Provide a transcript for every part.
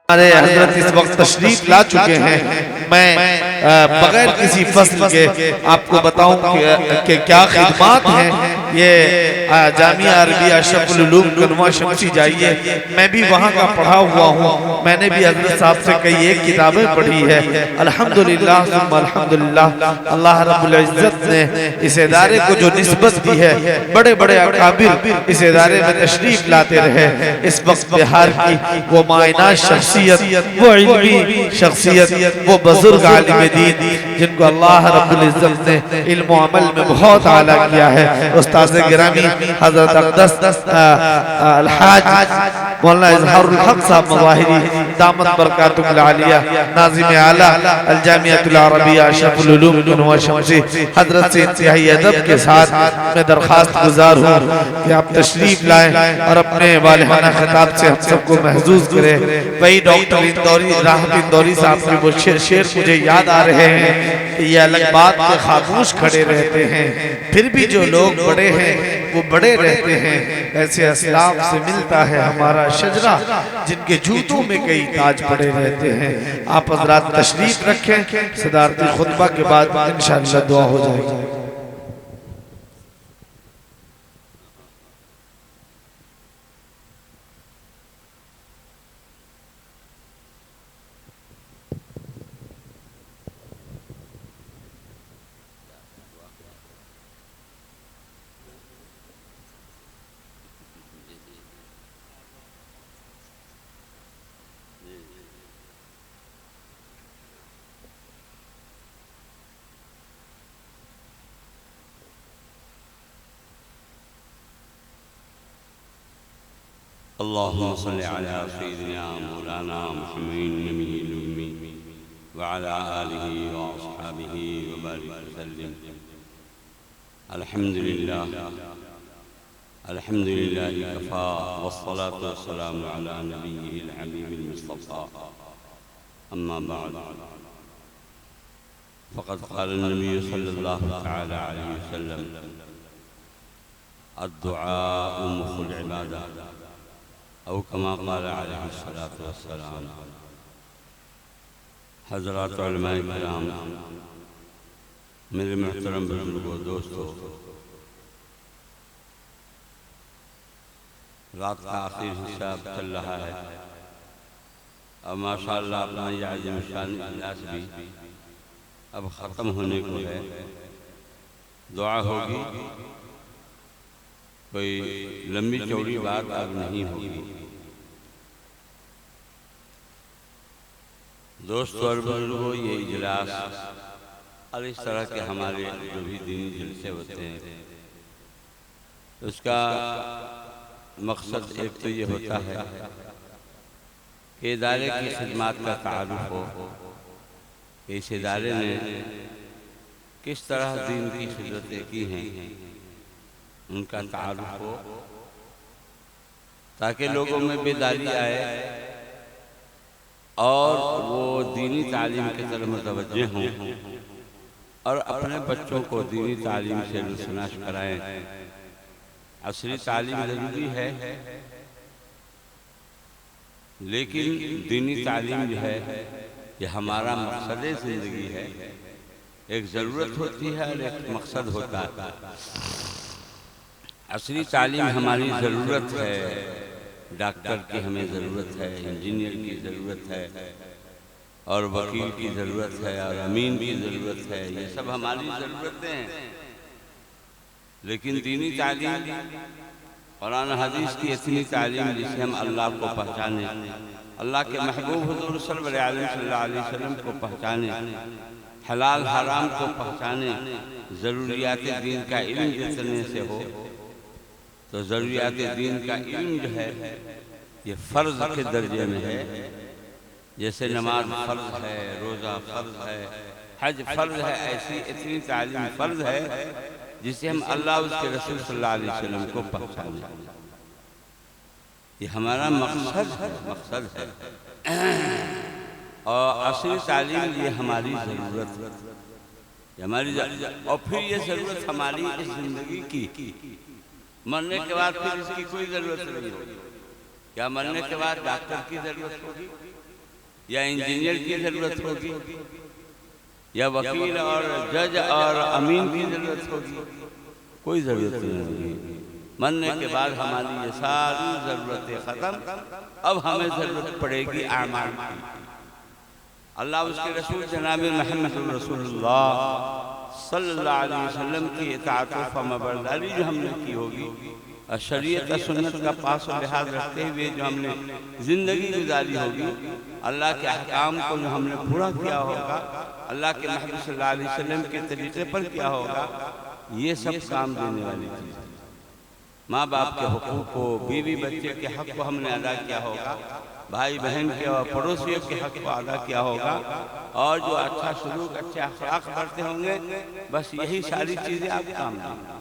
ہمارے حضرت اس وقت تشریف لا چکے ہیں۔ میں بغیر کسی فصل کے آپ کو بتاؤں کہ کیا خدمات ہیں۔ یہ جامعہ عربیہ اشرف العلوم کنواں شمسی جائیے، میں بھی وہاں کا پڑھا ہوا ہوں، میں نے بھی حضرت صاحب سے کئی ایک کتابیں پڑھی ہے۔ الحمدللہ ثم الحمدللہ، اللہ رب العزت نے اس ادارے کو جو نسبت دی ہے، بڑے بڑے اکابر اس ادارے میں تشریف لاتے رہے۔ اس وقت بہار کی وہ مائنات شخصیت، وہ علمی شخصیت، وہ بزرگ عالم دین جن کو اللہ رب العزت نے علم و عمل میں بہت اعلیٰ کیا ہے، استاذ گرامی حضرت اقدس الحاج مولانا اظہار الحق صاحب مظاہری دامت برکاتہ العالیہ، ناظم اعلیٰ الجامعہ العربیہ اشرف العلوم کنواں شمسی، حضرت سے انتہائی ادب کے ساتھ میں درخواست گزار ہوں کہ آپ تشریف لائیں اور اپنے والہانہ خطاب سے ہم سب کو محظوظ کریں۔ وہی ڈاکٹر اندوری راحت اندوری صاحب کے وہ شعر مجھے یاد آ رہے ہیں کہ یہ الگ بات کے خاموش کھڑے رہتے ہیں، پھر بھی جو لوگ بڑے ہیں وہ بڑے رہتے ہیں۔ ایسے اسلاف سے ملتا ہے ہمارا شجرہ جن کے جوتوں میں کئی تاج پڑے رہتے ہیں۔ آپ حضرات تشریف رکھیں، صدارتی خطبہ کے بعد انشاءاللہ دعا ہو جائے گی۔ اللهم صل على سيدنا مولانا محمد النبي الأمي وعلى آله وأصحابه وبارك وسلم۔ الحمد لله كفى، والصلاة والسلام على نبيه الحبيب المصطفى، أما بعد فقد قال النبي صلى الله تعالى عليه وسلم: الدعاء مخ العبادة، او کما قال علیہ السلام۔ حضرات علماء کرام، میرے محترم بزرگوں، دوستو، رات کا آخری حصہ چل رہا ہے اور ماشاءاللہ اپنا یہ عظیم شان اجلاس بھی اب ختم ہونے کو ہے۔ دعا ہوگی، کوئی لمبی چوڑی بات اب نہیں ہوگی۔ دوستو اور بزرگوں، یہ اجلاس اور اس طرح کے ہمارے جو بھی دینی جلسے ہوتے ہیں، اس کا مقصد ایک تو یہ ہوتا ہے کہ ادارے کی خدمات کا تعارف ہو، کہ اس ادارے نے کس طرح دین کی خدمتیں کی ہیں ان کا تعارف ہو، تاکہ لوگوں میں بیداری آئے اور وہ دینی تعلیم کی طرف متوجہ ہوں اور اپنے بچوں کو دینی تعلیم سے نشناس کرائیں۔ عصری تعلیم ضروری ہے، لیکن دینی تعلیم جو ہے یہ ہمارا مقصد زندگی ہے۔ ایک ضرورت ہوتی ہے اور ایک مقصد ہوتا ہے۔ عصری تعلیم ہماری ضرورت ہے، ڈاکٹر کی ہمیں ضرورت ہے، انجینئر کی ضرورت ہے، اور وکیل کی ضرورت ہے، اور امین کی ضرورت ہے، یہ سب ہماری ضرورتیں ہیں۔ لیکن دینی تعلیم، قرآن حدیث کی اتنی تعلیم جسے ہم اللہ کو پہچانیں، اللہ کے محبوب حضور صلی اللہ علیہ وسلم کو پہچانیں، حلال حرام کو پہچانیں، ضروریات دین کا علم جتنے سے ہو، تو ضروریات دین کا علم جو ہے یہ فرض کے درجے میں ہے۔ جیسے نماز فرض ہے، روزہ فرض ہے، حج فرض ہے، ایسی اتنی تعلیم فرض ہے جسے ہم اللہ اس کے رسول صلی اللہ علیہ وسلم کو پہچانیں۔ یہ ہمارا مقصد ہے اور عصری تعلیم یہ ہماری ضرورت ہے، اور پھر یہ ضرورت ہماری اس زندگی کی، مرنے کے بعد پھر اس کی کوئی ضرورت نہیں ہوگی۔ کیا مرنے کے بعد ڈاکٹر کی ضرورت ہوگی؟ یا انجینئر کی ضرورت ہوگی یا وکیل اور جج اور امین کی ضرورت ہوگی؟ کوئی ضرورت نہیں ہوگی۔ مرنے کے بعد ہماری یہ ساری ضرورتیں ختم، اب ہمیں ضرورت پڑے گی اعمال کی۔ اللہ اس کے رسول جناب محمد رسول اللہ صلی اللہ علیہ وسلم کی اطاعت و فرمانبرداری جو ہم نے کی ہوگی، اور شریعت و سنت کا پاس و لحاظ رکھتے ہوئے جو ہم نے زندگی گزاری ہوگی، اللہ کے احکام کو جو ہم نے پورا کیا ہوگا، اللہ کے محبوب صلی اللہ علیہ وسلم کے طریقے پر کیا ہوگا، یہ سب کام دینے والی چیز۔ ماں باپ کے حقوق کو، بیوی بچے کے حق کو ہم نے ادا کیا ہوگا، بھائی بہن کے اور پڑوسیوں کے حق کو ادا کیا ہوگا، اور جو اچھا سلوک، اچھے اخلاق برتے ہوں گے، بس یہی ساری چیزیں آپ کام دیں۔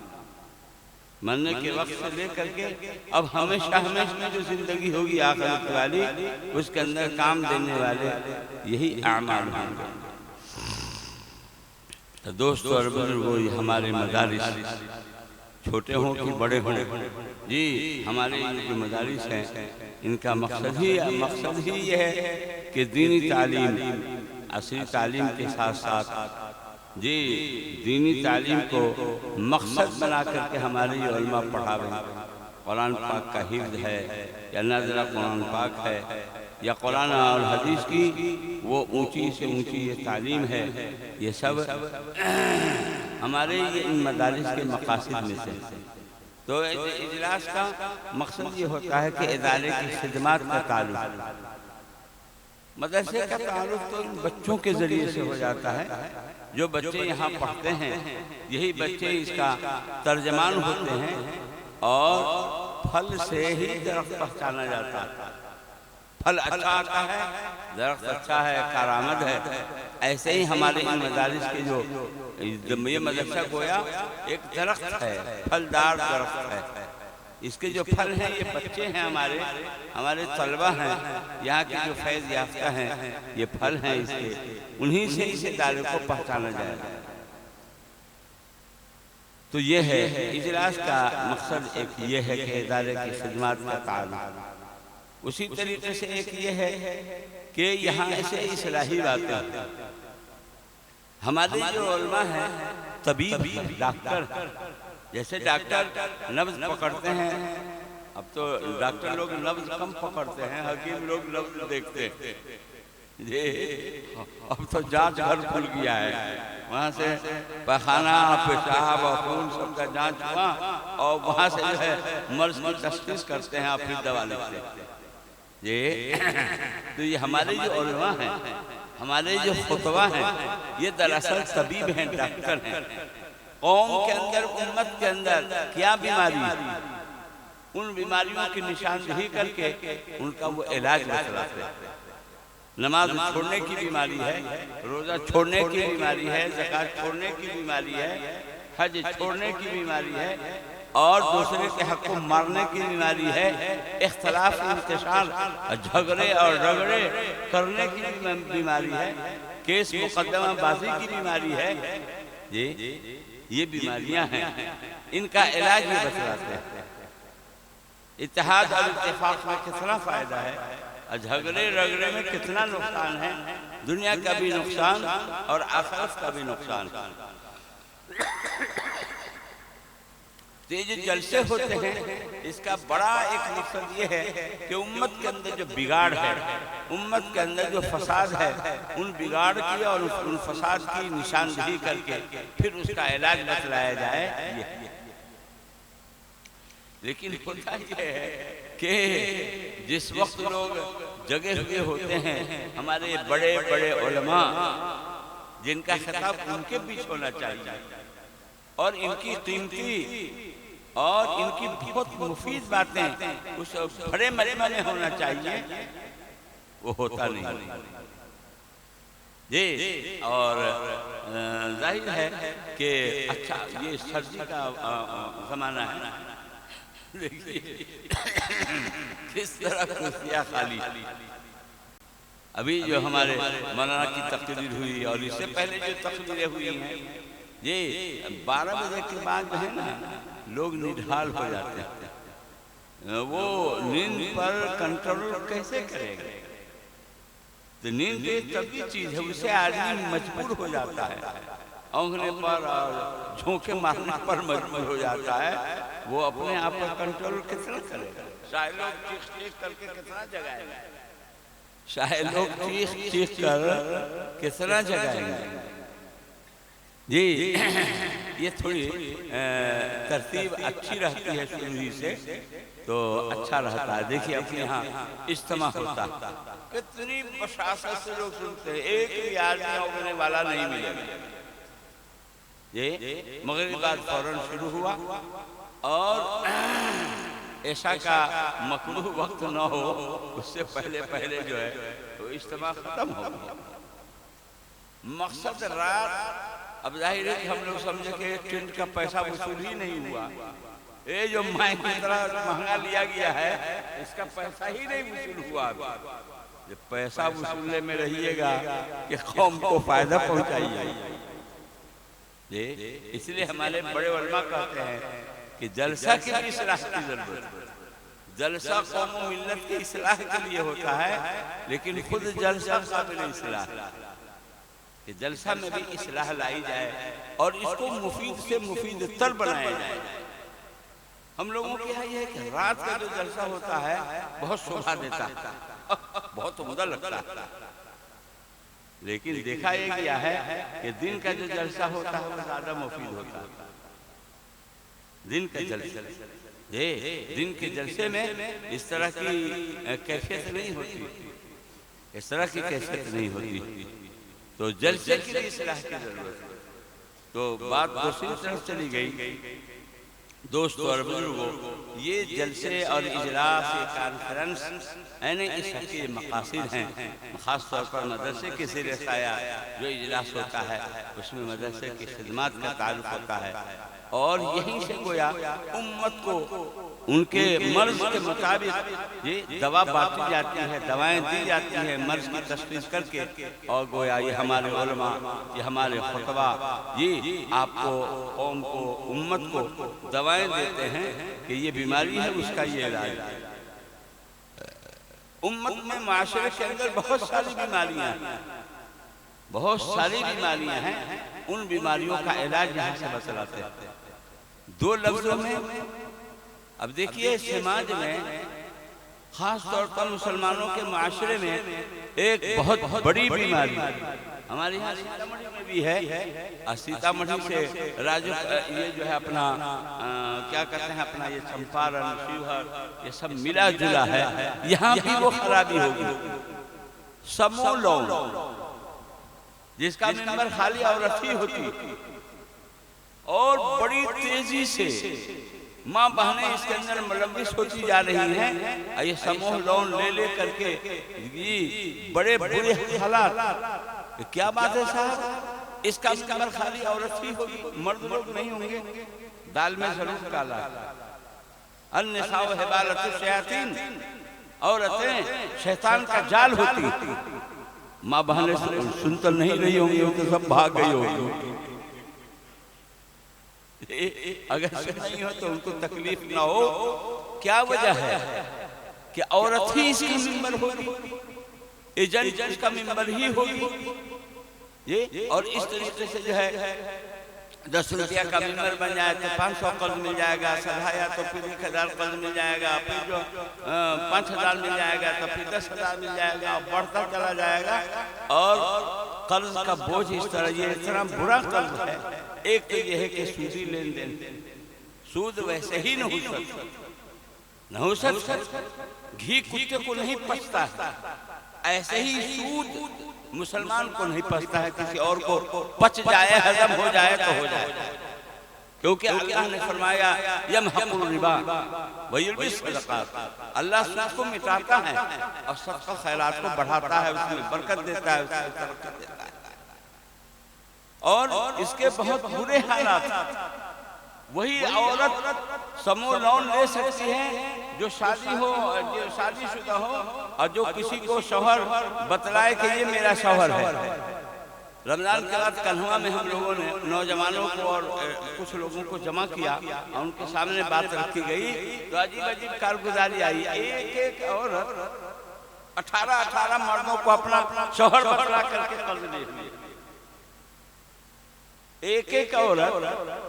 مرنے کے وقت سے لے کر کے اب ہمیشہ ہمیشہ جو زندگی ہوگی آخرت والی، اس کے اندر کام دینے والے یہی اعمال ہوں گے۔ تو دوستو اور بزرگو، یہ ہمارے مدارس چھوٹے ہوں کہ بڑے ہوں، جی ہمارے جو مدارس ہیں ان کا مقصد ہی یہ ہے کہ دینی تعلیم، عصری تعلیم کے ساتھ ساتھ جی دینی تعلیم کو مقصد بنا کر کے ہمارے یہ علماء پڑھاویں۔ قرآن پاک کا حفظ ہے یا نظرہ قرآن پاک ہے یا قرآن اور حدیث کی وہ اونچی سے اونچی یہ تعلیم ہے، یہ سب ہمارے یہ ان مدارس کے مقاصد میں سے۔ تو اجلاس کا مقصد یہ ہوتا ہے کہ ادارے کی خدمات کا تعلق، مدرسے کا تعلق تو ان بچوں کے ذریعے سے ہو جاتا ہے۔ جو بچے یہاں پڑھتے ہیں یہی بچے اس کا ترجمان ہوتے ہیں، اور پھل سے ہی درخت پہچانا جاتا ہے۔ پھل اچھا آتا ہے، درخت اچھا ہے، کارآمد ہے۔ ایسے ہی ہمارے ان مدارس کے جو یہ مدرسہ گویا ایک درخت ہے، پھلدار درخت ہے۔ اس کے جو پھل ہیں یہ بچے ہیں، ہمارے طلبہ ہیں، یہاں کے جو فیض یافتہ ہیں، یہ پھل ہیں اس کے، انہی سے اس ادارے کو پہچانا جائے گا۔ تو یہ ہے اجلاس کا مقصد، ایک یہ ہے کہ ادارے کی خدمات کا تعلق۔ اسی طریقے سے ایک یہ ہے کہ یہاں ایسے اصلاحی باتیں، ہمارے جو علماء ہیں طبیب، ڈاکٹر، جیسے ڈاکٹر نبض پکڑتے ہیں، اب تو ڈاکٹر لوگ نبض کم پکڑتے ہیں، حکیم لوگ نبض دیکھتے ہیں۔ اب تو جانچ گھر کھل گیا ہے، وہاں سے پخانہ، پیشاب اور خون سب کا جانچ ہوا، اور وہاں سے جو ہے مرض کی تشخیص کرتے ہیں اور پھر دوا لکھتے ہیں۔ تو یہ ہمارے جو علماء ہیں، ہمارے جو خطبہ ہیں، یہ دراصل طبیب ہیں، ڈاکٹر ہیں۔ قوم کے اندر، امت کے اندر کیا بیماری، ان بیماریوں کی نشاندہی کر کے ان کا وہ علاج بتلاتے ہیں۔ نماز چھوڑنے کی بیماری ہے، روزہ چھوڑنے کی بیماری ہے، زکوٰۃ چھوڑنے کی بیماری ہے، حج چھوڑنے کی بیماری ہے، اور دوسرے کے حق کو مارنے کی بیماری ہے، اختلاف انتشار، جھگڑے اور رگڑے کرنے کی بیماری ہے، کیس مقدمہ بازی کی بیماری ہے۔ یہ بیماریاں ہیں، ان کا علاج بھی بتلاتے ہیں۔ اتحاد اور اتفاق میں کتنا فائدہ ہے، اور جھگڑے رگڑے میں کتنا نقصان ہے، دنیا کا بھی نقصان اور آخرت کا بھی نقصان۔ تو یہ جو جلسے ہوتے ہیں، اس کا بڑا ایک مقصد یہ ہے کہ امت کے اندر جو بگاڑ ہے، امت کے اندر جو فساد ہے، ان بگاڑ کی اور ان فساد کی نشاندہی کر کے پھر اس کا علاج بتلایا جائے۔ لیکن ہوتا یہ ہے کہ جس وقت لوگ جگے ہوئے ہوتے ہیں، ہمارے بڑے بڑے علماء جن کا خطاب ان کے بیچ ہونا چاہیے، اور ان کی قیمتی اور ان کی بہت مفید باتیں اس بڑے مجمع میں ہونا چاہیے، وہ ہوتا نہیں۔ جی، اور ظاہر ہے کہ اچھا یہ سردی کا زمانہ ہے، کس طرح کرسیاں خالی۔ ابھی جو ہمارے مولانا کی تقریر ہوئی اور اس سے پہلے جو تقریریں ہوئی ہیں، یہ 12 بجے کے بعد جو ہے نا لوگ نڈھال ہو جاتے ہیں، وہ نیند پر کنٹرول کیسے کرے گا؟ تو نیند ایک طبعی چیز ہے، اسے آدمی مجبور ہو جاتا ہے، اونگنے پر اور جھونکے مارنے پر مجبور ہو جاتا ہے، وہ اپنے آپ پر کنٹرول کتنا کرے گا؟ شاہ لوگ چیخ چیخ کر کے کتنا جگائیں گے، شاہ لوگ چیخ چیخ کر کتنا جگائیں گے؟ جی یہ تھوڑی ترتیب اچھی رہتی ہے شروع ہی سے تو اچھا رہتا ہے۔ دیکھیے اپنے یہاں اجتماع ہوتا ہے، کتنی بشاشت سے لوگ سنتے ہیں، ایک بھی آدمی ہونے والا نہیں ملے گا۔ یہ مغرب بعد فوراً شروع ہوا اور عشاء کا مکروہ وقت نہ ہو اس سے پہلے پہلے جو ہے تو اجتماع ختم ہو گیا۔ مقصد رات، اب ظاہر ہے کہ ہم لوگ سمجھے کہ ایک ٹینٹ کا پیسہ وصول ہی نہیں ہوا، یہ جو مائک کی طرح مہنگا لیا گیا ہے اس کا پیسہ ہی نہیں وصول ہوا۔ اب پیسہ وصولنے میں رہیے گا کہ قوم کو فائدہ پہنچائیے۔ اس لیے ہمارے بڑے علماء کہتے ہیں کہ جلسہ کی بھی اصلاح کی ضرورت ہے۔ جلسہ قوم و ملت کی اصلاح کے لیے ہوتا ہے، لیکن خود جلسہ قابل اصلاح ہے کہ جلسہ میں بھی اصلاح لائی جائے اور اس کو مفید سے مفید تر بنایا جائے۔ ہم لوگوں کی یہ ہے کہ رات کا جو جلسہ ہوتا ہے بہت شوبھا دیتا ہے، بہت عمدہ لگتا ہے، لیکن دیکھا یہ گیا ہے کہ دن کا جو جلسہ ہوتا ہے وہ زیادہ مفید ہوتا ہے۔ دن کا جلسہ، دن کے جلسے میں اس طرح کی کیفیت نہیں ہوتی، اس طرح کی کیفیت نہیں ہوتی، تو جلسے کی اصلاح کی ضرورت ہے۔ تو بات دوسری طرف چلی گئی، دوستو اور بزرگوں، یہ جلسے اور اجلاس کانفرنس یعنی اس کے مقاصد ہیں۔ خاص طور پر مدرسے کے زیر سایہ جو اجلاس ہوتا ہے اس میں مدرسے کی خدمات کا تعلق ہوتا ہے، اور یہیں سے گویا امت کو ان کے مرض کے مطابق یہ دوا بانٹی جاتی ہے، دوائیں دی جاتی ہیں مرض کی تشخیص کر کے، اور گویا یہ ہمارے علماء، یہ ہمارے خطبہ، یہ آپ کو، قوم کو، امت کو دوائیں دیتے ہیں کہ یہ بیماری ہے، اس کا یہ علاج ہے۔ امت میں معاشرے کے اندر بہت ساری بیماریاں ہیں، بہت ساری بیماریاں ہیں، ان بیماریوں کا علاج یہاں سے بتلاتے ہیں دو لفظوں میں۔ اب دیکھیے سماج میں، خاص طور پر مسلمانوں کے معاشرے میں ایک بہت بڑی بیماری ہمارے یہاں سیتامڑھی میں بھی ہے، سیتامڑھی سے یہ جو ہے اپنا کیا کہتے ہیں اپنا یہ چمپارن، شیوہر، یہ سب ملا جلا ہے، یہاں بھی وہ خرابی ہوگی۔ سمو لون، جس کا ممبر خالی عورت ہی ہوتی اور بڑی تیزی سے ماں بہنیں اس کے اندر ملوث ہوتی جا رہی ہیں، یہ سموہ لون لے لے کر کے یہ بڑے برے حالات۔ کیا بات ہے صاحب، اس کا ممبر خالی عورت ہی ہوگی، مرد لوگ نہیں ہوں گے، دال میں ضرور کالا۔ النساء حبالۃ الشیاطین، عورتیں شیطان کا جال ہوتی، ماں بہنیں سن تو نہیں رہی ہوں گی، وہ تو سب بھاگ گئی ہوگی۔ اگر نہیں ہو تو ان کو تکلیف نہ ہو، کیا وجہ ہے کہ عورت ہی اس کا ممبر ہوگی، ایجنٹ اس کا ممبر ہی ہوگی، اور اس طریقے سے جو ہے 10 روپیہ کا ممبر بن جائے تو 500 قرض مل جائے گا، سدھایا تو پھر 1000 قرض مل جائے گا، پھر جو 5000 مل جائے گا تو پھر 10,000 مل جائے گا، بڑھتا چلا جائے گا، اور قرض کا بوجھ اس طرح، یہ اتنا برا قرض ہے۔ ایک تو یہ ہے کہ سودی لین دین، سود ویسے ہی نحوست، گھی کتے کو نہیں پچتا ہے، ایسے ہی سود مسلمان کو نہیں پچتا ہے، کسی اور کو پچ جائے، ہضم ہو جائے تو ہو جائے، کیونکہ اللہ نے فرمایا یمحق الربا ویربی الصدقات، اللہ سود کو مٹاتا ہے اور صدقہ خیرات کو بڑھاتا ہے، اس میں برکت دیتا ہے، اس میں برکت دیتا ہے، اور اس کے بہت برے حالات۔ وہی عورت سمو لون لے سکتی ہے جو شادی ہو، جو شادی شدہ ہو، اور جو کسی کو شوہر بتلائے کہ یہ میرا شوہر ہے۔ رمضان کے بعد کنھوا میں ہم لوگوں نے نوجوانوں کو اور کچھ لوگوں کو جمع کیا اور ان کے سامنے بات رکھی گئی تو عجیب عجیب کارگزاری آئی۔ ایک عورت 18 مردوں کو اپنا شوہر بتلا کر کے قرض دے دیے. ایک عورت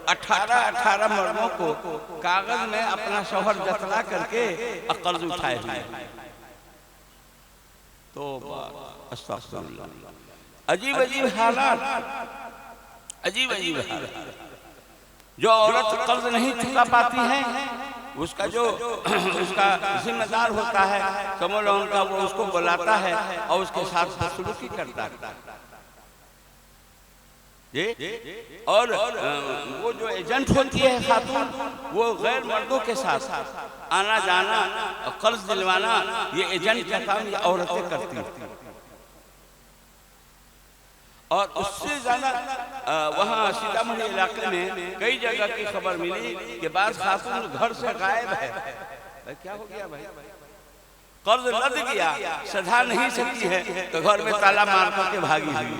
18 مردوں کو کاغذ میں اپنا شوہر جتلا کر کے قرض اٹھائے ہوئے. توبہ استغفر اللہ. عجیب حالات. جو عورت قرض نہیں چکا پاتی ہے اس کا ذمہ دار ہوتا ہے سمو لون کا، وہ اس کو بلاتا ہے اور اس کے ساتھ بدسلوکی کرتا ہے. اور وہ جو ایجنٹ ہوتی ہے خاتون، وہ غیر مردوں کے ساتھ آنا جانا قرض دلوانا، یہ ایجنٹ کا کام یہ عورتیں کرتی ہیں. اور اس سے زیادہ وہاں سیتامڑھی علاقے میں کئی جگہ کی خبر ملی کہ بعض خاتون گھر سے غائب ہے. کیا ہو گیا بھائی؟ قرض لد گیا، سدھا نہیں سکتی ہے تو گھر میں تالا مار کر کے بھاگی ہوئی.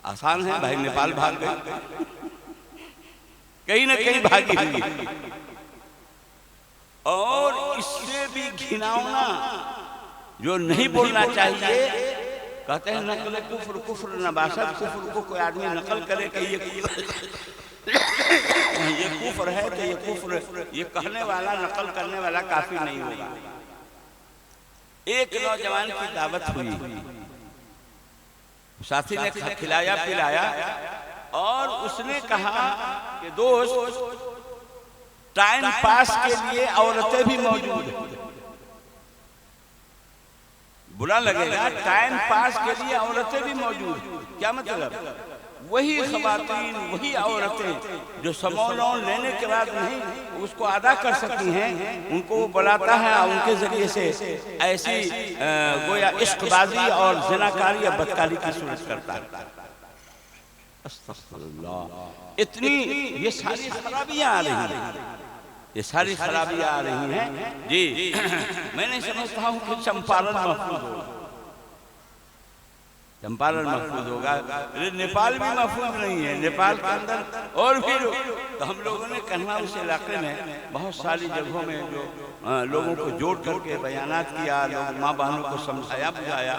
آسان ہے بھائی، نیپال بھاگ گئی، کہیں نہ کہیں بھاگی ہوئی. اور اس سے بھی گھناؤنا جو نہیں بولنا چاہیے، کہتے ہیں نقل کفر نباشد. کفر کو کوئی آدمی نقل کرے کہ یہ کفر ہے تو یہ کفر، یہ کہنے والا نقل کرنے والا کافی نہیں ہوگا. ایک نوجوان کی دعوت ہوئی، ساتھی نے کھلایا پلایا اور اس نے کہا کہ دوست ٹائم پاس کے لیے عورتیں بھی موجود ہیں. برا لگے گا، ٹائم پاس کے لیے عورتیں بھی موجود. کیا مطلب؟ وہی خواتین، وہی عورتیں جو سمو لون لینے کے بعد نہیں اس کو ادا کر سکتی ہیں، ان کو وہ بلاتا ہے اور ان کے ذریعے سے ایسی گویا عشق بازی اور زناکاری یا بدکاری کی صورت کرتا ہے. استغفر اللہ. اتنی یہ ساری خرابیاں آ رہی ہیں، یہ ساری خرابیاں آ رہی ہیں. جی میں نہیں سمجھتا ہوں کہ چمپارن محفوظ ہوگا. چمپارن محفوظ ہوگا، نیپال بھی محفوظ نہیں ہے. نیپال کے اندر اور بھی تو ہم لوگوں نے کہنا اس علاقے میں بہت ساری جگہوں میں جو لوگوں کو جوڑ کر کے بیانات کیا، لوگ ماں بہنوں کو سمجھایا بجھایا.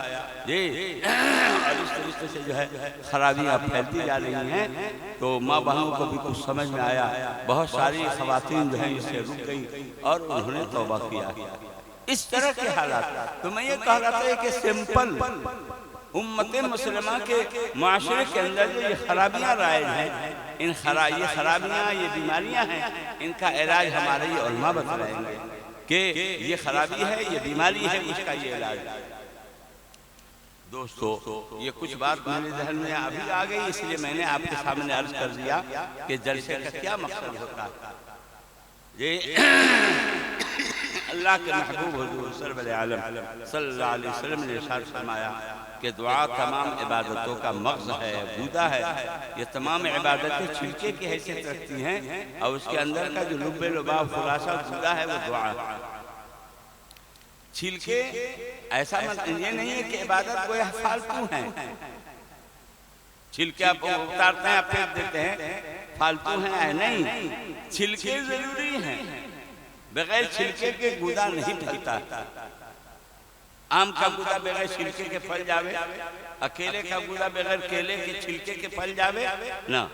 جی اور اس طریقے سے جو ہے خرابیاں پھیلتی جا رہی ہیں تو ماں بہنوں کو بھی کچھ سمجھ میں آیا. بہت ساری خواتین جو ہیں اس سے رک گئی اور انہوں نے توبہ کیا. اس طرح کے حالات. تو میں یہ کہہ رہا تھا کہ سمپل امت مسلمہ کے معاشرے کے اندر جو یہ خرابیاں رائج ہیں، یہ خرابیاں، یہ بیماریاں ہیں، ان کا علاج ہمارے یہ علماء بتلائیں گے کہ یہ خرابی ہے، یہ بیماری ہے، اس کا یہ علاج. دوستو یہ کچھ بات میرے ذہن میں ابھی آ گئی، اس لیے میں نے آپ کے سامنے عرض کر دیا کہ جلسے کا کیا مقصد ہوتا ہے. یہ اللہ کے محبوب حضور سرور عالم صلی اللہ علیہ وسلم نے ارشاد فرمایا کہ دعا تمام عبادتوں کا مغز ہے، گودا ہے. یہ تمام عبادتیں چھلکے کی حیثیت رکھتی ہیں اور اس کے اندر کا جو لب لباب خلاصہ گودا ہے وہ دعا. چھلکے ایسا مطلب یہ نہیں ہے کہ عبادت کوئی فالتو ہیں. چھلکے آپ اتارتے ہیں، آپ پھینک دیتے ہیں، فالتو ہیں نہیں. چھلکے ضروری ہیں، بغیر چھلکے کے گودا نہیں پھلتا. آم کا گودا بغیر چھلکے کے پھل جاوے، اکیلے کا گودا بغیر کیلے کے چھلکے کے پھل جاوے نا.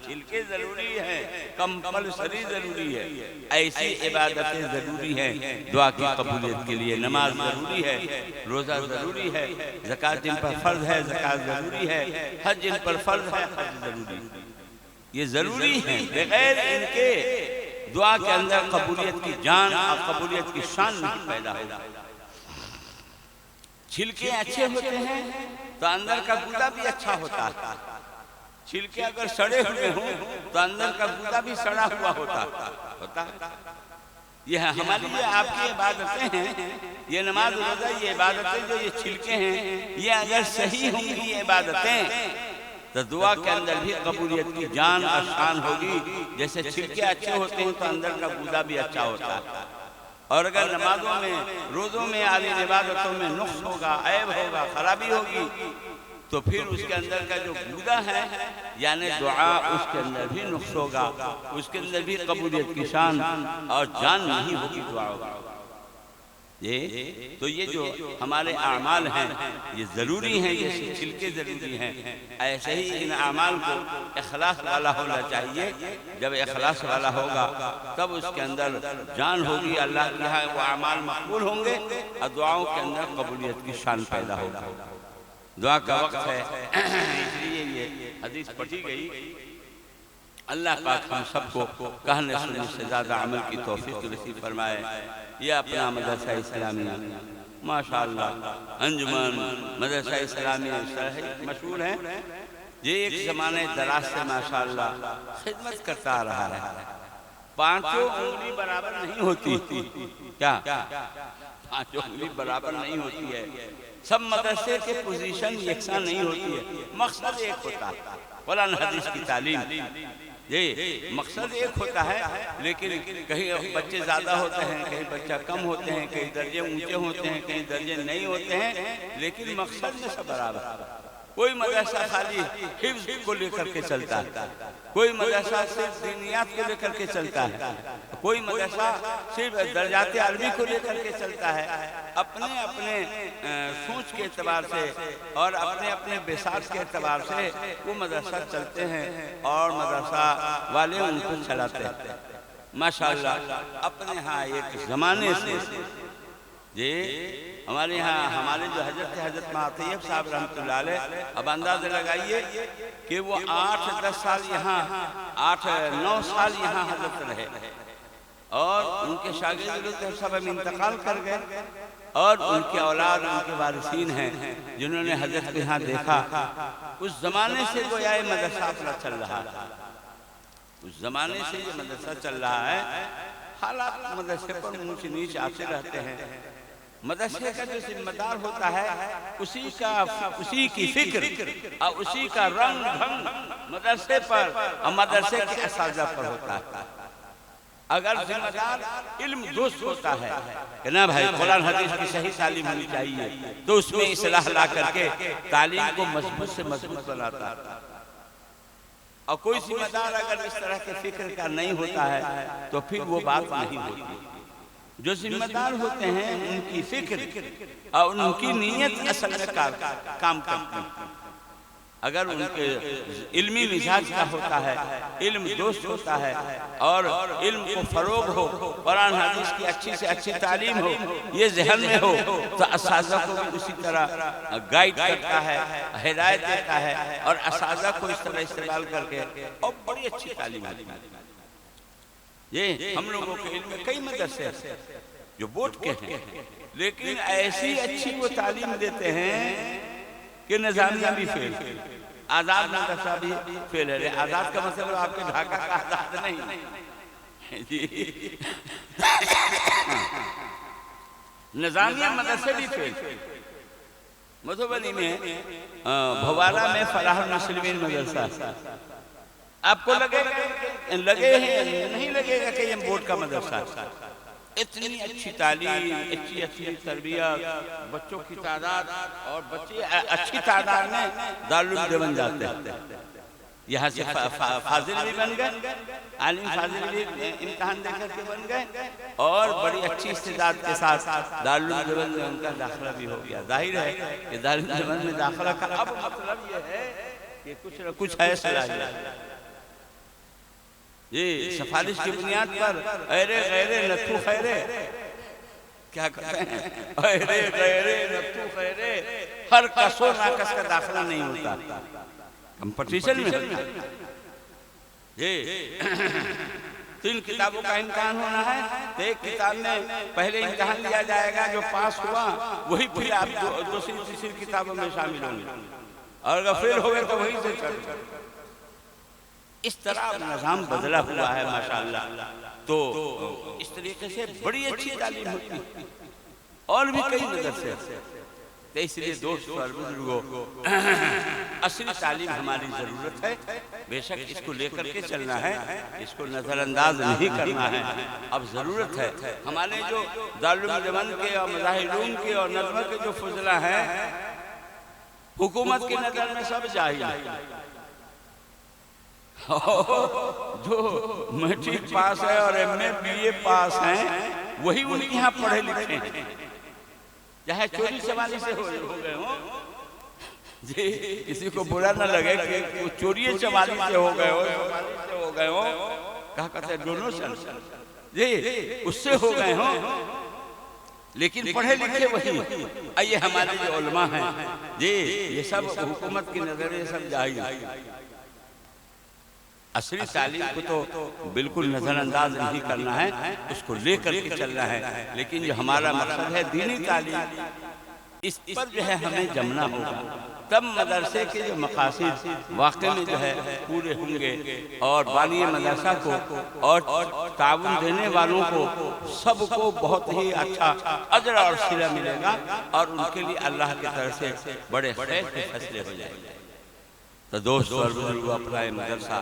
چھلکے ضروری ہیں، کمپلسری ضروری ہے. ایسی عبادتیں ضروری ہیں دعا کی قبولیت کے لیے. نماز ضروری ہے، روزہ ضروری ہے، زکوٰۃ جن پر فرض ہے زکوٰۃ ضروری ہے، حج جن پر فرض ہے حج ضروری ہے. یہ ضروری ہیں، بغیر ان کے دعا کے اندر قبولیت کی جان اور قبولیت کی شان نہیں پیدا ہوگا. چھلکے اچھے ہوتے ہیں تو اندر کا گودا بھی اچھا ہوتا ہے. چھلکے اگر سڑے ہوئے ہوں تو اندر کا گودا بھی سڑا ہوا ہوتا ہے. یہ ہمارے لیے آپ کی عبادتیں ہیں، یہ نماز روزہ، یہ عبادتیں جو یہ چھلکے ہیں، یہ اگر صحیح ہوں گی یہ عبادتیں تو دعا کے اندر بھی قبولیت کی جان اور شان ہوگی. جیسے چھلکے اچھے ہوتے ہیں تو اندر کا گودا بھی اچھا ہوتا ہے. اور اگر نمازوں میں، روزوں میں، عالی عبادتوں میں نقص ہوگا، عیب ہوگا، خرابی ہوگی تو پھر اس کے اندر کا جو گودا ہے یعنی دعا، اس کے اندر بھی نقص ہوگا، اس کے اندر بھی قبولیت کی شان اور جان نہیں ہوگی دعا ہوگا. تو یہ جو ہمارے اعمال ہیں یہ ضروری ہیں، یہ چھلکے ضروری ہیں۔ ایسے ہی ان اعمال کو اخلاص والا ہونا چاہیے۔ جب اخلاص والا ہوگا تب اس کے اندر جان ہوگی، اللہ کے یہاں وہ اعمال مقبول ہوں گے اور دعاؤں کے اندر قبولیت کی شان پیدا ہوگا۔ دعا کا وقت ہے، اس لیے یہ حدیث پڑھی گئی۔ اللہ پاک ہم سب کو کہنے سننے سے زیادہ عمل کی توفیق نصیب فرمائے۔ یہ اپنا مدرسہ اسلامیہ ماشاءاللہ انجمن مدرسہ اسلامیہ مشہور ہے، یہ ایک زمانے دراز سے ماشاءاللہ خدمت کرتا آ رہا ہے۔ پانچوں انگلی برابر نہیں ہوتی، کیا پانچوں انگلی برابر نہیں ہوتی ہے، سب مدرسے کے پوزیشن یکساں نہیں ہوتی ہے، مقصد ایک ہوتا ہے، قرآن حدیث کی تعلیم۔ یہ مقصد ایک ہوتا ہے، لیکن کہیں بچے زیادہ ہوتے ہیں، کہیں بچہ کم ہوتے ہیں، کہیں درجے اونچے ہوتے ہیں، کہیں درجے نہیں ہوتے ہیں، لیکن مقصد میں سب برابر ہے۔ کوئی مدرسہ خالی حفظ کو لے کر کے چلتا ہے، کوئی مدرسہ صرف دینیات کو لے کر کے چلتا ہے، کوئی مدرسہ صرف درجات عربی کو لے کر کے چلتا ہے۔ اپنے اپنے سوچ کے اعتبار سے اور اپنے اپنے بساط کے اعتبار سے وہ مدرسہ چلتے ہیں اور مدرسہ والے ان کو چلاتے ہیں۔ ماشاءاللہ اپنے ہاں ایک زمانے سے ہمارے یہاں ہمارے جو حضرت معطیب صاحب رحمۃ اللہ علیہ، اب اندازہ لگائیے کہ وہ 8-10 سال یہاں 8-9 سال یہاں حضرت رہے اور ان کے شاگرد سب انتقال کر گئے، اور ان کے اولاد ان کے وارثین ہیں جنہوں نے حضرت کو یہاں دیکھا۔ اس زمانے سے گویا یہ مدرسہ اپنا چل رہا ہے، اس زمانے سے یہ مدرسہ چل رہا ہے۔ حالات مدرسے پر اونچ نیچ آتے رہتے ہیں، مدرسے کا جو ذمہ دار ہوتا ہے اسی کی فکر اور اسی کا رنگ ڈھنگ مدرسے پر اور مدرسے کے اساتذہ پر ہوتا ہے۔ اگر ذمہ دار علم دوست ہوتا ہے کہ نا بھائی قرآن حدیث کی صحیح تعلیم ہونی چاہیے، تو اس میں اصلاح لا کر کے تعلیم کو مضبوط سے مضبوط بناتا ہے۔ اور کوئی ذمہ دار اگر اس طرح کے فکر کا نہیں ہوتا ہے تو پھر وہ بات نہیں ہوتی۔ جو ذمہ دار ہوتے ہیں ان کی فکر اور ان کی نیت اصل میں کام کرتی ہے۔ اگر ان کے علمی مزاج کا ہوتا ہے، علم دوست ہوتا ہے اور علم کو فروغ ہو، قرآن حدیث کی اچھی سے اچھی تعلیم ہو، یہ ذہن میں ہو، تو اساتذہ کو بھی اسی طرح گائیڈ کرتا ہے، ہدایت دیتا ہے اور اساتذہ کو اس طرح استعمال کر کے اور بڑی اچھی تعلیم دیتا ہے۔ یہ ہم لوگوں کے علم میں کئی مدرسے جو بورڈ کے ہیں، لیکن ایسی اچھی وہ تعلیم دیتے ہیں کہ نظامیہ بھی فیل، آزاد مدرسہ بھی فیل ہے۔ آزاد کا مطلب آپ کے ڈھاکہ کا آزاد نہیں، نظامیہ مدرسے بھی فیل۔ مدھوبنی میں بھوارا میں فلاح المسلمین مدرسہ، آپ کو لگے نہیں لگے گا کہ یہ بورڈ کا مدرسہ ہے۔ اتنی اچھی تعلیم، اچھی تربیت، بچوں کی تعداد اور بچے اچھی تعداد میں دارالعلوم دیوبند جاتے ہیں۔ یہاں سے فاضل بھی بن گئے، عالم فاضل بھی امتحان دے کر کے بن گئے اور بڑی اچھی استعداد کے ساتھ دارالعلوم دیوبند میں ان کا داخلہ بھی ہو گیا۔ ظاہر ہے کہ دارالعلوم دیوبند میں داخلہ کا اب مطلب یہ ہے کہ کچھ نہ کچھ ہے صلاحیت۔ یہ سفارش کی بنیاد پر ایرے غیرے نتھو خیرے، کیا کہتے ہیں، ایرے غیرے نتھو خیرے، ہر کس و ناکس کا داخلہ نہیں ہوتا، کمپٹیشن میں ہوتا۔ یہ 3 کتابوں کا امتحان ہونا ہے تو ایک کتاب میں پہلے امتحان لیا جائے گا، جو پاس ہوا وہی پھر آپ دوسری تیسری کتابوں میں شامل ہوں گے، اور اگر فیل ہوئے تو وہی سے چلے۔ اس طرح نظام بدلا ہوا ہے ماشاءاللہ۔ تو اس طریقے سے بڑی اچھی تعلیم ہوتی ہے اور بھی کئی مدرسے، تو اس لیے دوستو اور بزرگوں، اصلی تعلیم ہماری ضرورت ہے، بے شک اس کو لے کر کے چلنا ہے، اس کو نظر انداز نہیں کرنا ہے۔ اب ضرورت ہے ہمارے جو دارالعلوم دیوبند کے اور مظاہر علوم کے اور نظمہ کے جو فضلہ ہیں، حکومت کی نظر میں سب جاہل ہیں، جو میٹرک پاس ہے اور ایم اے بی اے پاس ہیں وہی ان کے یہاں پڑھے لکھے ہیں، چاہے چوری چماری سے ہو گئے ہوں جی، کسی کو برا نہ لگے کہ وہ چوری چماری سے ہو گئے ہو کہا کہتے ہیں ڈونیشن جی اس سے ہو گئے ہوں، لیکن پڑھے لکھے وہی یہ ہمارے جو علماء ہیں جی، یہ سب حکومت کی نظر یہ سب جائز، اصلی تعلیم کو تو بالکل نظر انداز نہیں کرنا ہے، اس کو لے کر کے چلنا ہے، لیکن جو ہمارا مقصد ہے دینی تعلیم، اس پر جو ہے ہمیں جمنا ہوگا، تب مدرسے کے جو مقاصد واقع میں جو ہے پورے ہوں گے، اور بانی مدرسہ کو اور تعاون دینے والوں کو سب کو بہت ہی اچھا اجر اور صلہ ملے گا، اور ان کے لیے اللہ کی طرف سے بڑے خیر کے فیصلے ہو جائیں گے۔ تو دوست اور بزرگوں، اپنا مدرسہ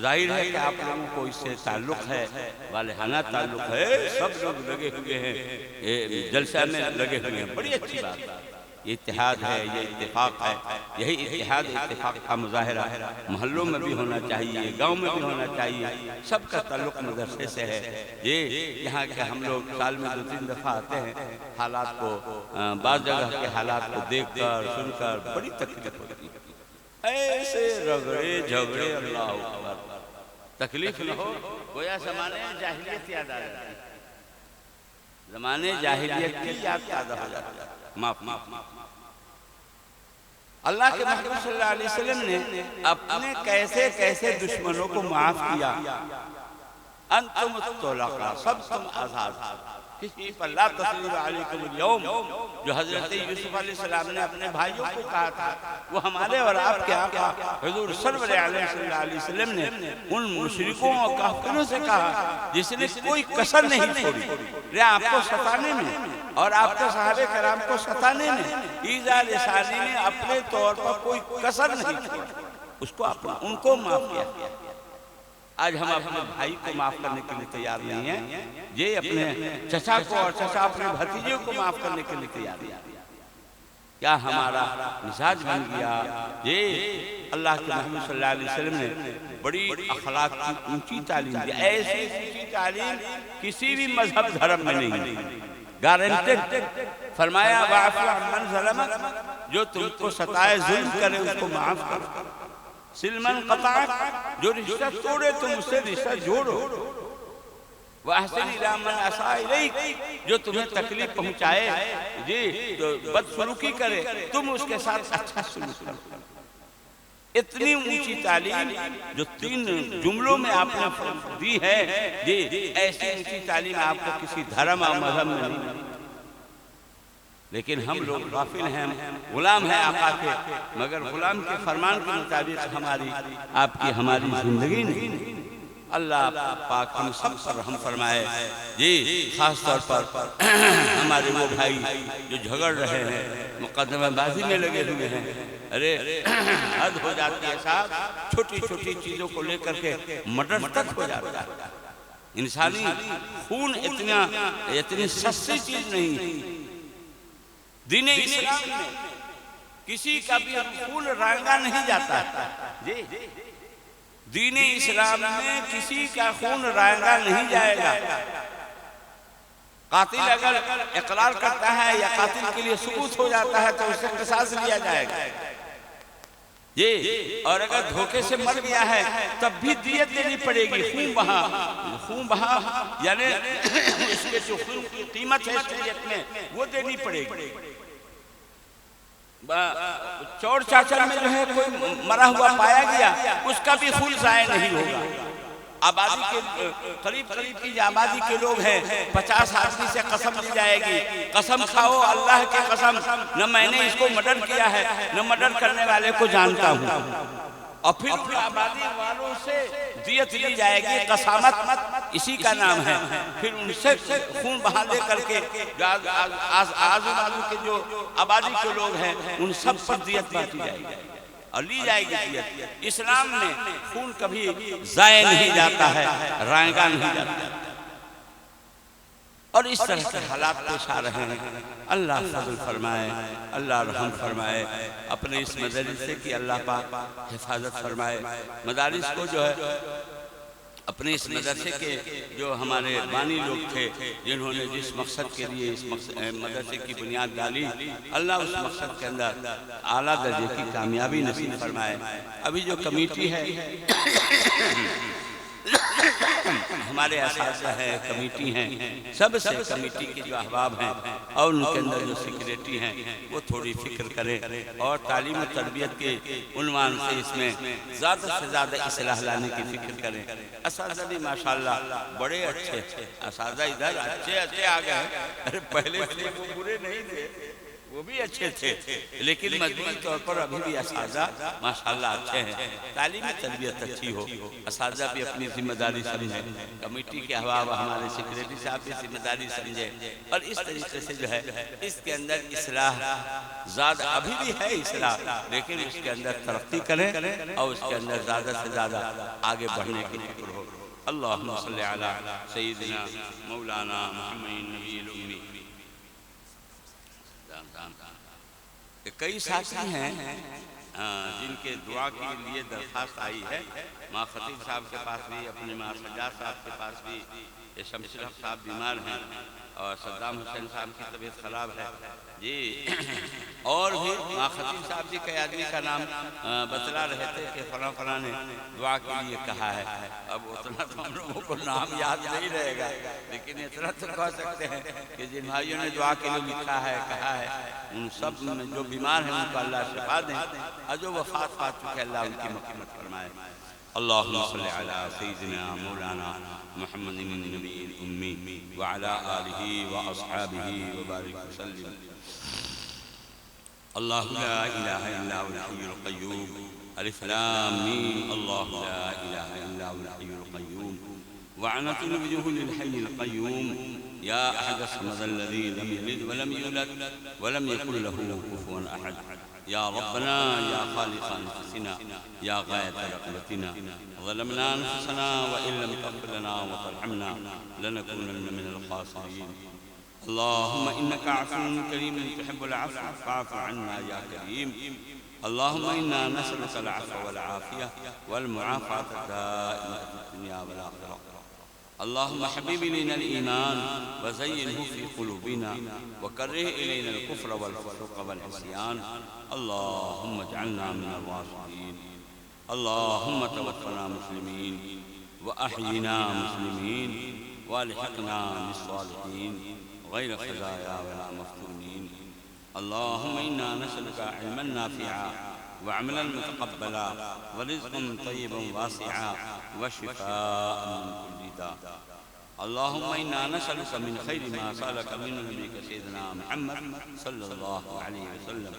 ظاہر ہے کہ آپ لوگوں کو اس سے تعلق ہے، والہانہ تعلق ہے، سب لوگ لگے ہوئے ہیں، جلسہ میں لگے ہوئے ہیں، بڑی اچھی بات ہے، یہ اتحاد ہے، یہ اتفاق ہے، یہی اتحاد اتفاق کا مظاہرہ محلوں میں بھی ہونا چاہیے، گاؤں میں بھی ہونا چاہیے، سب کا تعلق مدرسے سے ہے۔ یہ یہاں کے ہم لوگ سال میں 2-3 دفعہ آتے ہیں، حالات کو، بعض جگہ کے حالات کو دیکھ کر سن کر بڑی تکلیف ہوتی ہے، ایسے رگڑے جھگڑے، اللہ اکبر، تکلیف نہ ہو، گویا زمانے جاہلیت یاد آ جاتی ہے، زمانے جاہلیت کی یاد پیدا ہو جاتی ہے۔ معاف اللہ کے محبوب صلی اللہ علیہ وسلم نے اپنے کیسے کیسے دشمنوں کو معاف کیا، انتم الطلقاء، سب تم آزاد، کسی پر لا تثریب علیکم اليوم، جو حضرت یوسف علیہ السلام نے اپنے بھائیوں کو کہا تھا، وہ ہمارے اور آپ کے آقا حضور صلی اللہ علیہ وسلم نے ان مشرکوں اور کافروں سے کہا جس نے کوئی کسر نہیں چھوڑی آپ کو ستانے میں اور آپ کے صحابہ کرام کو ستانے میں، ایذا لسانی نے اپنے طور پر کوئی کسر نہیں چھوڑی، اس کو ان کو معاف کیا۔ آج ہم اپنے بھائی کو معاف کرنے کے لیے تیار نہیں ہیں، یہ اپنے چچا کو اور چچا اپنے بھتیجے کو معاف کرنے کے لیے تیار نہیں ہیں۔ کیا ہمارا مزاج بن گیا؟ یہ اللہ کے محمد صلی اللہ علیہ وسلم نے بڑی اخلاق کی اونچی تعلیم دی، ایسی اونچی تعلیم کسی بھی مذہب دھرم میں نہیں، گارنٹڈ، فرمایا وَعَفُوَ عَمَّنْ ظَلَمَكَ، جو تم کو ستائے ظلم کرے اس کو معاف کرو، سلمن قطعک، جو رشتہ توڑے تم اس سے رشتہ جوڑو، وَأَحْسِنْ إِلَىٰ مَنْ أَسَاءَ إِلَيْكَ، جو تمہیں تکلیف پہنچائے جی تو بدسلوکی کرے تم اس کے ساتھ اچھا سلوک کرو۔ اتنی اونچی تعلیم جو 3 جملوں میں آپ نے دی ہے جی، ایسی اونچی تعلیم آپ کو کسی دھرم اور مذہب میں نہیں، لیکن ہم لوگ غافل ہیں، غلام ہیں آقا کے، مگر غلام کے فرمان کے مطابق ہماری آپ کی ہماری زندگی نہیں۔ اللہ پاک ہم سب پر رحم فرمائے جی، خاص طور پر ہمارے وہ بھائی جو جھگڑ رہے ہیں، مقدمہ بازی میں لگے ہوئے ہیں، ارے حد ہو جاتی ہے صاحب، چھوٹی چھوٹی چیزوں کو لے کر کے مرڈر تک ہو جاتا ہے۔ انسانی خون اتنی سستی چیز نہیں، دین اسلام میں کسی کا بھی خون رنگا نہیں جاتا جی، دین اسلام میں کسی کا خون رنگا نہیں جائے گا۔ قاتل اگر اقرار کرتا ہے یا قاتل کے لیے ثبوت ہو جاتا ہے تو اس سے قصاص لیا جائے گا جی، اور اگر دھوکے سے مر گیا ہے تب بھی دیت دینی پڑے گی، خون بہا یعنی اس کے جو خون کی قیمت ہے شریعت میں وہ دینی پڑے گی۔ چور چاچر میں جو ہے کوئی مرا ہوا پایا گیا اس کا بھی خون ضائع نہیں ہوگا۔ آبادی کے قریب کی آبادی کے لوگ ہیں، 50 آدمی سے قسم لی جائے گی، قسم کھاؤ اللہ کے قسم، نہ میں نے اس کو مرڈر کیا ہے نہ مرڈر کرنے والے کو جانتا ہوں، اور پھر ان آبادی والوں سے دیت لی جائے گی، قسامت اسی کا نام ہے، پھر ان سے خون بہا دے کر کے آزو بازو کے جو آبادی کے لوگ ہیں ان سب پر دیت بانٹی جائے گی اور لی جائے گی دیت۔ اسلام میں خون کبھی ضائع نہیں جاتا ہے، رائگاں نہیں جاتا، اور اس طرح سے حالات پیش آ رہے ہیں۔ اللہ فضل فرمائے، اللہ رحم فرمائے، اپنے اس مدرسے کی اللہ پاک حفاظت فرمائے۔ مدارس کو جو ہے اپنے اس مدرسے کے جو ہمارے بانی لوگ تھے جنہوں نے جس مقصد کے لیے اس مدرسے کی بنیاد ڈالی، اللہ اس مقصد کے اندر اعلیٰ درجے کی کامیابی نصیب فرمائے۔ ابھی جو کمیٹی ہے ہمارے اساتذہ ہیں، کمیٹی ہیں، سب سے کمیٹی کے جو احباب ہیں اور ان کے اندر جو سیکریٹری ہیں وہ تھوڑی فکر کریں اور تعلیم و تربیت کے عنوان سے اس میں زیادہ سے زیادہ اصلاح لانے کی فکر کریں۔ اساتذہ بھی ماشاءاللہ بڑے اچھے اساتذہ ادھر اچھے آ گئے ہیں، پہلے سے وہ برے نہیں تھے، وہ بھی اچھے تھے، لیکن مجموعی طور پر ابھی بھی اساتذہ ماشاءاللہ اچھے ہیں۔ تعلیم تربیت اچھی ہو، اساتذہ بھی اپنی ذمہ داری سمجھیں، کمیٹی کے احباب ہمارے سیکریٹری صاحب بھی ذمہ داری سمجھیں، اور اس طریقے سے جو ہے اس کے اندر اصلاح زیادہ ابھی بھی ہے اصلاح، لیکن اس کے اندر ترقی کریں اور اس کے اندر زیادہ سے زیادہ آگے بڑھنے کی فکر ہو۔ اللہم صلی علی سیدنا مولانا محمد نبی الأمی۔ کئی ساتھی ہیں جن کے دعا کے لیے درخواست آئی ہے، ماں خطیب صاحب کے پاس بھی، اپنے ماں سجاد صاحب کے پاس بھی، یہ شمس الحق صاحب بیمار ہیں اور صدام حسین صاحب کی طبیعت خراب ہے جی، اور بھی ماں خطیب صاحب جی کئی آدمی کا نام بتلا رہے تھے کہ فلاں نے دعا کے لیے کہا ہے۔ اب اتنا تو ہم لوگوں کو نام یاد نہیں رہے گا، لیکن اتنا تو کہہ سکتے ہیں کہ جن بھائیوں نے دعا کے لیے لکھا ہے، کہا ہے، ان سب میں جو بیمار ہیں ان کو اللہ شفا دیں، اور جو وفات پا چکے اللہ ان کی مغفرت فرمائے۔ اللہم صلی علی سیدنا مولانا محمد النبی الأمی وعلی آلہ واصحابہ وبارک وسلم۔ اللہ لا الہ الا هو الحی القیوم الف لام میم اللہ لا الہ الا هو الحی القیوم وعنت الوجوہ للحی القیوم یا احد الصمد الذی لم یلد ولم یولد ولم یکن له کفوا احد۔ یا ربنا یا خالق انفسنا یا غایت رغبتنا ظلمنا انفسنا وان لم تغفر لنا وترحمنا لنكونن من الخاسرین۔ اللهم إنك عفو كريم تحب العفو فاعف عنا يا كريم۔ اللهم إنا نسألك العفو والعافية والمعافاة الدائمة في الدنيا والآخرة۔ اللهم حبب إلينا الإيمان وزينه في قلوبنا وكره إلينا الكفر والفسوق والعصيان۔ اللهم اجعلنا من الراشدين۔ اللهم توفنا مسلمين وأحينا مسلمين والحقنا بالصالحين غير خزايا ولا مفتونين۔ اللهم إنا نسألك علما نافعا وعملا متقبلا ورزقا طيبا واسعا وشفاء من كل داء۔ اللهم إنا نسألك من خير ما سألك منه نبيك سيدنا محمد صلى الله عليه وسلم،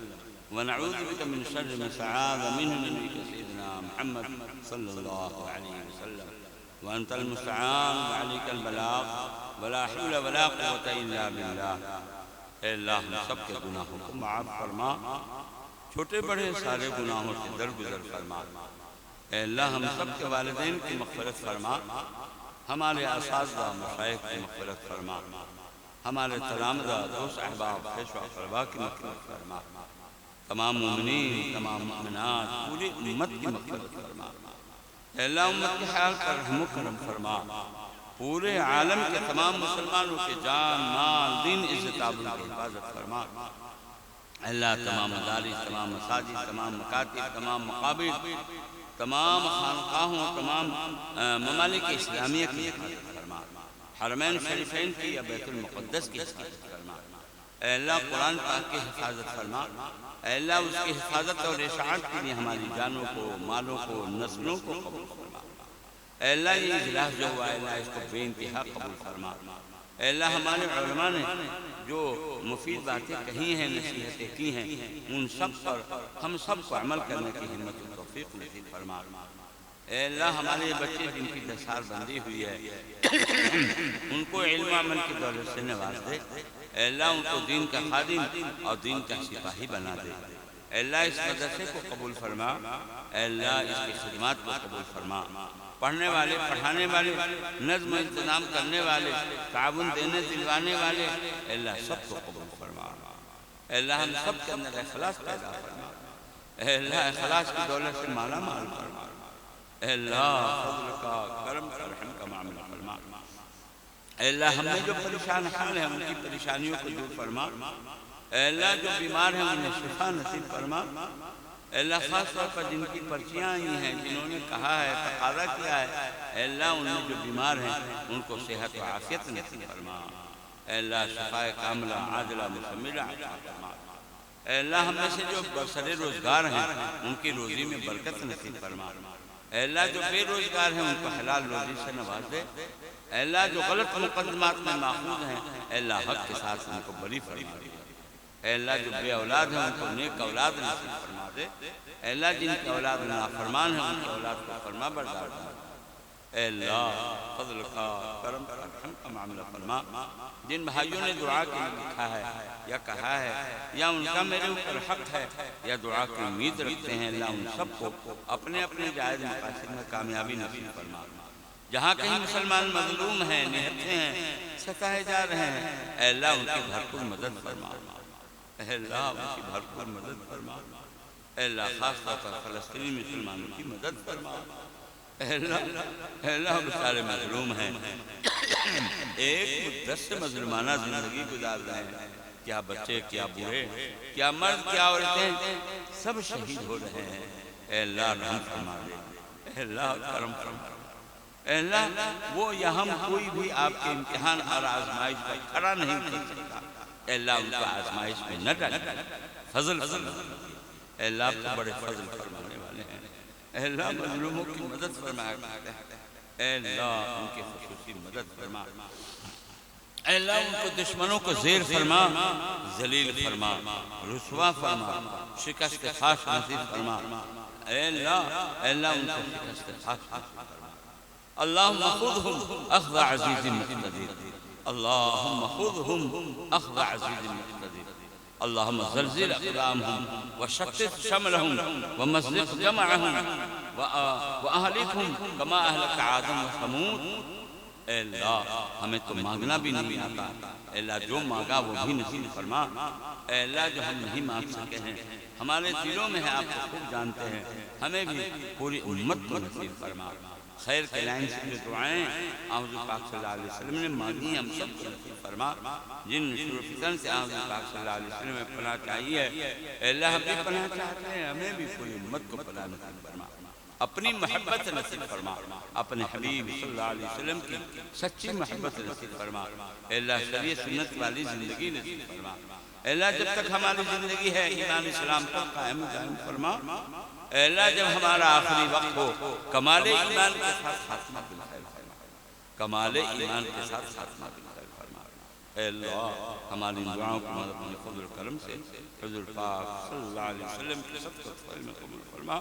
ونعوذ بك من شر ما استعاذ منه نبيك سيدنا محمد صلى الله عليه وسلم، وأنت المستعان وعليك البلاغ ولا حول ولا قوة إلا بالله۔ اے اللہ ہم سب کے گناہوں کو معاف فرما، چھوٹے بڑے سارے گناہوں سے درگزر فرما۔ اے اللہ ہم سب کے والدین کی مغفرت فرما، ہمارے اساتذہ مشائخ کی مغفرت فرما، ہمارے تلامذہ دوست احباب پیشوا اقربا کی مغفرت فرما، تمام مومنین تمام مومنات پوری امت کی مغفرت فرما۔ اے اللہ امت کے حال پر رحم و کرم فرما، پورے عالم کے تمام مسلمانوں کے جان مال دین عزت آبرو کی حفاظت فرما۔ اللہ تمام مدارس تمام مساجد تمام مکاتب تمام مقابر تمام خانقاہوں تمام ممالک اسلامیہ کی حفاظت فرما، حرمین شریفین کی یا بیت المقدس کی حفاظت فرما۔ اے اللہ قرآن پاک کی حفاظت فرما، اے اللہ اس کی حفاظت اور اشاعت کے لیے ہماری جانوں کو مالوں کو نسلوں کو قبول فرما۔ اے اللہ یہ اجلاس جو ہوا ہے اللہ اس کو بے انتہا قبول فرما۔ اے اللہ ہمارے علماء نے جو مفید باتیں کہی ہیں نصیحتیں کی ہیں ان سب پر ہم سب کو عمل کرنے کی ہمت و توفیق نصیب فرما۔ اے اللہ ہمارے بچے جن کی دستار بندی ہوئی ہے ان کو علم و عمل کی دولت سے نواز دے۔ اے اللہ ان کو دین کا خادم اور دین کا سپاہی بنا دے۔ اے اللہ اس مدرسے کو قبول فرما، اے اللہ اس کی خدمات کو قبول فرما، پڑھنے والے پڑھانے والے نظم و انتظام کرنے والے تعاون دینے دلوانے والے اے اللہ سب کو قبول فرما۔ اے اللہ ہم سب کے اندر اخلاص پیدا فرما، اے اللہ اخلاص کی دولت سے مالا مال فرما۔ اے اللہ فضل کا کرم کا رحم کا معاملہ فرما اے اللہ ہم نے جو پریشان حال ہیں ان کی پریشانیوں کو دور فرما اے اللہ جو بیمار ہیں انہیں شفا نصیب فرما اے اللہ خاص طور پر جن کی پرچیاں آئی ہیں جنہوں نے کہا ہے تقاضا کیا ہے اے اللہ ان میں جو بیمار ہیں ان کو صحت و عافیت نصیب فرما اے اللہ شفاء کاملہ عاجلہ مکملہ عطا فرما اے اللہ ہم میں سے جو برسر روزگار ہیں ان کی روزی میں برکت نصیب فرما اے اللہ جو بے روزگار ہیں ان کو حلال روزی سے نواز دے اے اللہ جو غلط مقدمات میں ماخوذ ہیں اے اللہ حق کے ساتھ ان کو بری فرما دے اے اللہ جو بے اولاد ہیں ان کو نیک اولاد نصیب فرما دے اے اللہ جن کی اولاد نافرمان ہیں ان کی اولاد کو فرما بردار فرما اے اللہ فضل کا کرم کا رحم کا معاملہ فرما جن بھائیوں نے دعا کے لیے لکھا ہے یا کہا ہے یا ان کا میرے اوپر حق ہے یا دعا کی امید رکھتے ہیں اللہ ان سب کو اپنے اپنے جائز مقاصد میں کامیابی نصیب فرما جہاں کہیں مسلمان مظلوم ہیں نہتے ہیں ستائے جا رہے ہیں اے اللہ ان کی بھرپور مدد فرما اے اللہ ان کی بھرپور مدد فرما اے اللہ خاص طور پر فلسطینی مسلمانوں کی مدد فرما اے اللہ بیچارے مظلوم ہیں ایک مدت سے مظلومانہ زندگی گزار رہے ہیں کیا بچے کیا بوڑھے کیا مرد کیا عورتیں سب شہید ہو رہے ہیں اے اللہ رحم فرما دے اے اللہ کرم فرما اے اللہ وہ یہاں کوئی بھی آپ کے امتحان اور آزمائش پر کھڑا نہیں کر سکتا اے اللہ ان کو آزمائش میں نہ ڈال فضل فرما اے اللہ آپ کو بڑے فضل فرمانے والے ہیں اے اللہ مظلوموں کی مدد فرمایا کرتے ہیں اے اللہ ان کی خصوصی مدد فرما اے اللہ ان کو دشمنوں کو زیر فرما ذلیل فرما رسوا فرما شکست خاص نصیب فرما اے اللہ ان کو شکست خاص نصیب فرما اللہم خذہم اخذ عزیز مقتدر اللہم خذہم اخذ عزیز مقتدر اللہم زلزل اقدامہم وشتت شملہم ومزق جمعہم وأہلکہم کما اہلک عادم و ثمود اے اللہ ہمیں تو مانگنا بھی نہیں آتا اے اللہ جو مانگا وہ بھی نصیب فرما اے اللہ جو ہم نہیں مانگ سکے ہیں ہمارے دلوں میں ہے آپ کو خوب جانتے ہیں ہمیں بھی پوری امت کو نصیب فرما خیر کے لائن سے جو دعائیں حضور پاک صلی اللہ علیہ وسلم نے مانگی ہم سب کو نصیب فرما جن شروع فتن سے حضور پاک صلی اللہ علیہ وسلم میں پناہ چاہیے اے اللہ ہم بھی پناہ چاہتے ہیں ہمیں بھی پوری امت کو پناہ نصیب فرما اپنی محبت نصیب فرما اپنے حبیب صلی اللہ علیہ وسلم کی سچی محبت نصیب فرما اے اللہ شریعت سنت والی زندگی نصیب فرما اے اللہ جب تک ہماری زندگی ہے ایمان اسلام پر قائم دائم فرما اے اللہ جب ہمارا آخری وقت ہو کمال ایمان کے ساتھ خاتمہ بالخیر فرما کمال ایمان کے ساتھ خاتمہ بالخیر فرما اے اللہ ہماری دعاؤں کو اپنے فضل و کرم سے حضور پاک صلی اللہ علیہ وسلم کی سب کو فضل میں قبول فرما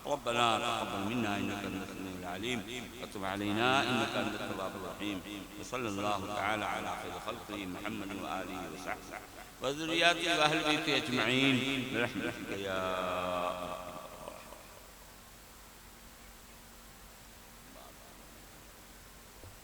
ربنا تقبل منا انك انت السميع العليم وتب علينا انك انت التواب الرحيم وصلى الله تعالى على خير خلقه محمد واله وصحبه وذرياته واهل بيته اجمعين برحمتك يا